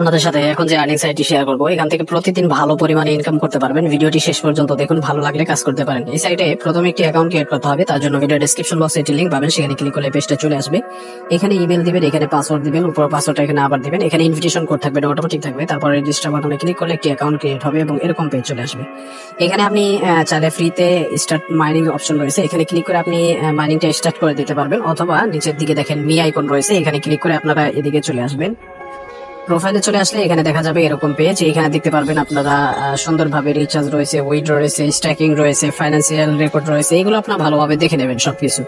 আপনাদের সাথে এখন যে আর্নিং সাইটটি শেয়ার করবো, এখান থেকে প্রতিদিন ভালো পরিমাণে ইনকাম করতে পারবেন। ভিডিওটি শেষ পর্যন্ত দেখুন, ভালো লাগলে কাজ করতে পারেন। এই সাইটে প্রথমে একটি অ্যাকাউন্ট ক্রিয়েট করতে হবে। তার জন্য ভিডিও ডেসক্রিপশন বক্সে একটি লিংক পাবেন, সেখানে ক্লিক করলে পেজটা চলে আসবে। এখানে ইমেল দিবেন, এখানে পাসওয়ার্ড দিবেন, উপর পাসওয়ার্ডটা এখানে আবার দিবেন। এখানে ইনভিটেশন কোড থাকবে, অটোমেটিক থাকবে। তারপর রেজিস্টার বাটনে ক্লিক করলে একটি অ্যাকাউন্ট ক্রিয়েট হবে এবং এরকম পেজ চলে আসবে। এখানে আপনি চাইলে ফ্রিতে স্টার্ট মাইনিং অপশন রয়েছে, এখানে ক্লিক করে আপনি মাইনিংটা স্টার্ট করে দিতে পারবেন। অথবা নিচের দিকে দেখেন মি আইকন রয়েছে, এখানে ক্লিক করে আপনারা এদিকে চলে আসবেন। প্রোফাইলে চলে আসলে এখানে দেখা যাবে এরকম পেজ। এখানে দেখতে পারবেন আপনারা সুন্দরভাবে রিচার্জ রয়েছে, উইথড্র রয়েছে, স্ট্যাকিং রয়েছে, ফাইন্যান্সিয়াল রেকর্ড রয়েছে। এগুলো আপনার ভালোভাবে দেখে নেবেন সবকিছু।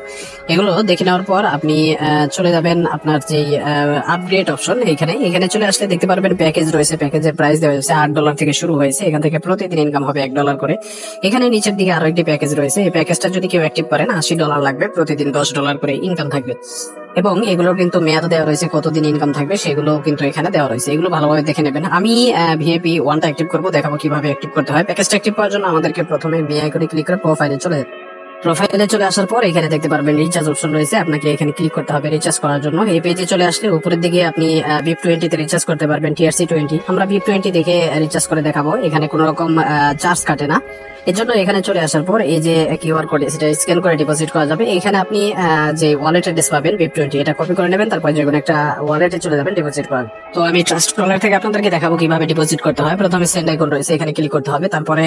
এগুলো দেখে নেওয়ার পর আপনি চলে যাবেন আপনার যে আপগ্রেড অপশন, এখানে চলে আসলে দেখতে পারবেন প্যাকেজ রয়েছে। প্যাকেজের প্রাইস দেওয়া হয়েছে $8 থেকে শুরু হয়েছে। এখান থেকে প্রতিদিন ইনকাম হবে $1 করে। এখানে নিচের দিকে আরো একটি প্যাকেজ রয়েছে। এই প্যাকেজটা যদি কেউ অ্যাক্টিভ করেন $80 লাগবে, প্রতিদিন $10 করে ইনকাম থাকবে। এবং এগুলোর কিন্তু মেয়াদ দেওয়া রয়েছে, কতদিন ইনকাম থাকবে সেগুলো কিন্তু এখানে দেওয়া রয়েছে। এগুলো ভালোভাবে দেখে নেবেন। আমি ভিআইপি 1টা অ্যাক্টিভ করবো, দেখাবো কিভাবে অ্যাক্টিভ করতে হয়। প্যাকেজটা অ্যাক্টিভ করার জন্য আমাদেরকে প্রথমে বিআই করে ক্লিক করে প্রোফাইলে চলে যাবে। প্রোফাইলে চলে আসার পর এখানে দেখতে পারবেন রিচার্জ অপশন রয়েছে, আপনাকে এখানে ক্লিক করতে হবে রিচার্জ করার জন্য। এই পেজে চলে আসলে উপরের দিকে আপনি VIP20 তে রিচার্জ করতে পারবেন, TRC20। আমরা VIP20 দেখে রিচার্জ করে দেখাবো। এখানে কোনো রকম চার্জ কাটে না। এর জন্য এখানে চলে আসার পর এই যে কিউআর কোড, সেটা স্ক্যান করে ডিপোজিট করা যাবে। এখানে আপনি যে ওয়ালেট অ্যাড্রেস পাবেন VIP20, এটা কপি করে নেবেন, তারপর যে কোনো একটা ওয়ালেটে চলে যাবেন ডিপোজিট করার। তো আমি ট্রাস্ট কলার থেকে আপনাদেরকে দেখাবো কিভাবে ডিপোজিট করতে হয়। প্রথমে সেন্ড আইকন রয়েছে, এখানে ক্লিক করতে হবে। তারপরে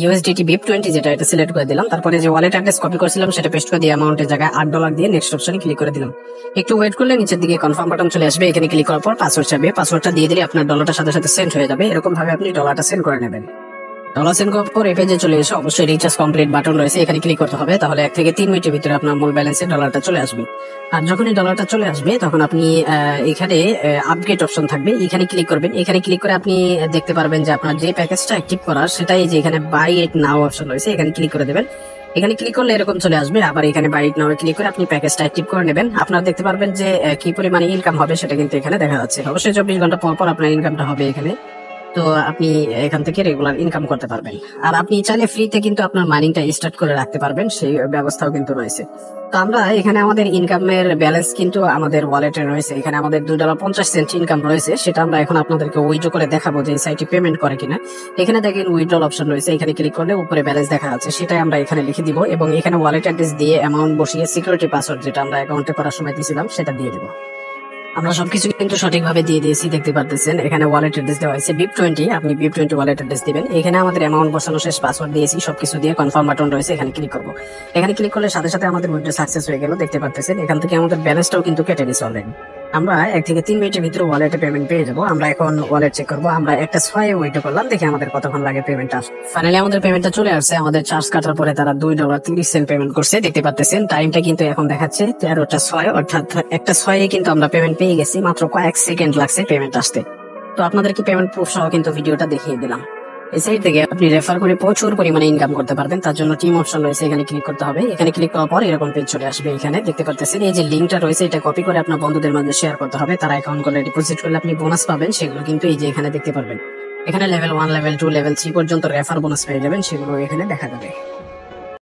USDT VIP20 যেটা, এটা সিলেক্ট করে দিলাম। তারপরে যে ওয়ালেট অ্যাড্রেস কপি করেছিলাম সেটা পেস্ট করে দিয়ে অ্যামাউন্টের জায়গায় $8 দিয়ে নেক্সট অপশনে ক্লিক করে দিলাম। একটু ওয়েট করলে নিচের দিকে কনফার্ম বাটন চলে আসবে। এখানে ক্লিক করার পর পাসওয়ার্ড চাইবে, পাসওয়ার্ডটা দিয়ে দিলে আপনার ডলারটার সাথে সাথে সেন্ড হয়ে যাবে। এরকম ভাবে আপনি ডলারটা সেন্ড করে নেবেন। ডলার সেন্ড করার পর এই পেজে চলে এসে অবশ্যই রিচার্জ কমপ্লিট বাটন রয়েছে, এখানে ক্লিক করতে হবে। তাহলে 1 থেকে 3 মিনিটের ভিতরে আপনার মূল ব্যালেন্সে ডলারটা চলে আসবে। আর যখনই ডলারটা চলে আসবে তখন আপনি এখানে আপগ্রেড অপশন থাকবে, এখানে ক্লিক করবেন। এখানে ক্লিক করে আপনি দেখতে পারবেন যে আপনার যে প্যাকেজটা অ্যাক্টিভ করার সেটাই যে এখানে বাই ইট নাও অপশন রয়েছে, এখানে ক্লিক করে দেবেন। এখানে ক্লিক করলে এরকম চলে আসবে। আবার এখানে বাই ইট নাও ক্লিক করে আপনি প্যাকেজটা অ্যাক্টিভ করে নেবেন। আপনারা দেখতে পারবেন যে কি পরিমাণে ইনকাম হবে সেটা কিন্তু এখানে দেখা যাচ্ছে। অবশ্যই 24 ঘন্টা পর পর আপনার ইনকামটা হবে এখানে। তো আপনি এখান থেকে রেগুলার ইনকাম করতে পারবেন। আর আপনি চাইলে ফ্রিতে কিন্তু আপনার মাইনিংটা স্টার্ট করে রাখতে পারবেন, সেই ব্যবস্থাও কিন্তু রয়েছে। তো আমরা এখানে আমাদের ইনকামের ব্যালেন্স কিন্তু আমাদের ওয়ালেটে রয়েছে। এখানে আমাদের $2.50 ইনকাম রয়েছে, সেটা আমরা এখন আপনাদেরকে উইথড্র করে দেখাবো যে এই সাইটে পেমেন্ট করে কিনা। এখানে দেখেন উইথড্রল অপশন রয়েছে, এখানে ক্লিক করলে উপরে ব্যালেন্স দেখা যাচ্ছে, সেটাই আমরা এখানে লিখে দিব এবং এখানে ওয়ালেট অ্যাড্রেস দিয়ে অ্যামাউন্ট বসিয়ে সিকিউরিটি পাসওয়ার্ড যেটা আমরা অ্যাকাউন্টে করার সময় দিয়েছিলাম সেটা দিয়ে দেবো। আমরা সবকিছু কিন্তু সঠিকভাবে দিয়ে দিয়েছি, দেখতে পারতেছেন। এখানে ওয়ালেট অ্যাড্রেস দেওয়া হয়েছে VIP20, আপনি VIP20 ওয়ালেট অ্যাড্রেস দিবেন। এখানে আমাদের অ্যামাউন্ট বসানো শেষ, পাসওয়ার্ড দিয়েছি, সবকিছু দিয়ে কনফার্ম বাটন রয়েছে, এখানে ক্লিক করবো। এখানে ক্লিক করলে সাথে সাথে আমাদের উইথড্র সাকসেস হয়ে গেল, দেখতে পারতেছেন। এখান থেকে আমাদের ব্যালেন্সটাও কিন্তু কেটে নিচ্ছে অলরেডি। আমরা 1 থেকে 3 মিনিটের ভিতরে ওয়ালেটে পেমেন্ট পেয়ে যাবো। আমরা এখন ওয়ালেট চেক করবো। আমরা একটা 6 উইথড্র করলাম, দেখি আমাদের কতক্ষণ লাগে পেমেন্টটা। ফাইনালি আমাদের পেমেন্টটা চলে আসছে। আমাদের চার্জ কাটার পরে তারা $2.30 পেমেন্ট করছে, দেখতে পারতেছেন। টাইমটা কিন্তু এখন দেখাচ্ছে 13টা 6, অর্থাৎ একটা 6 কিন্তু আমরা পেমেন্ট পেয়ে গেছি। মাত্র কয়েক সেকেন্ড লাগছে পেমেন্ট আসতে। তো আপনাদেরকে পেমেন্ট প্রুফ সহ কিন্তু ভিডিওটা দেখিয়ে দিলাম। এই সাইট থেকে আপনি রেফার করে প্রচুর পরিমাণে ইনকাম করতে পারবেন। তার জন্য টিম অপশন রয়েছে, এখানে ক্লিক করতে হবে। এখানে ক্লিক করার পর এরকম পেজ চলে আসবে। এখানে দেখতে পাচ্ছেন এই যে লিঙ্কটা রয়েছে, এটা কপি করে আপনার বন্ধুদের মাঝে শেয়ার করতে হবে। তারা অ্যাকাউন্ট করে ডিপোজিট করলে আপনি বোনাস পাবেন, সেগুলো কিন্তু এই যে এখানে দেখতে পারবেন। এখানে লেভেল 1, লেভেল 2, লেভেল 3 পর্যন্ত রেফার বোনাস পেয়ে যাবেন, সেগুলো এখানে দেখা যাবে।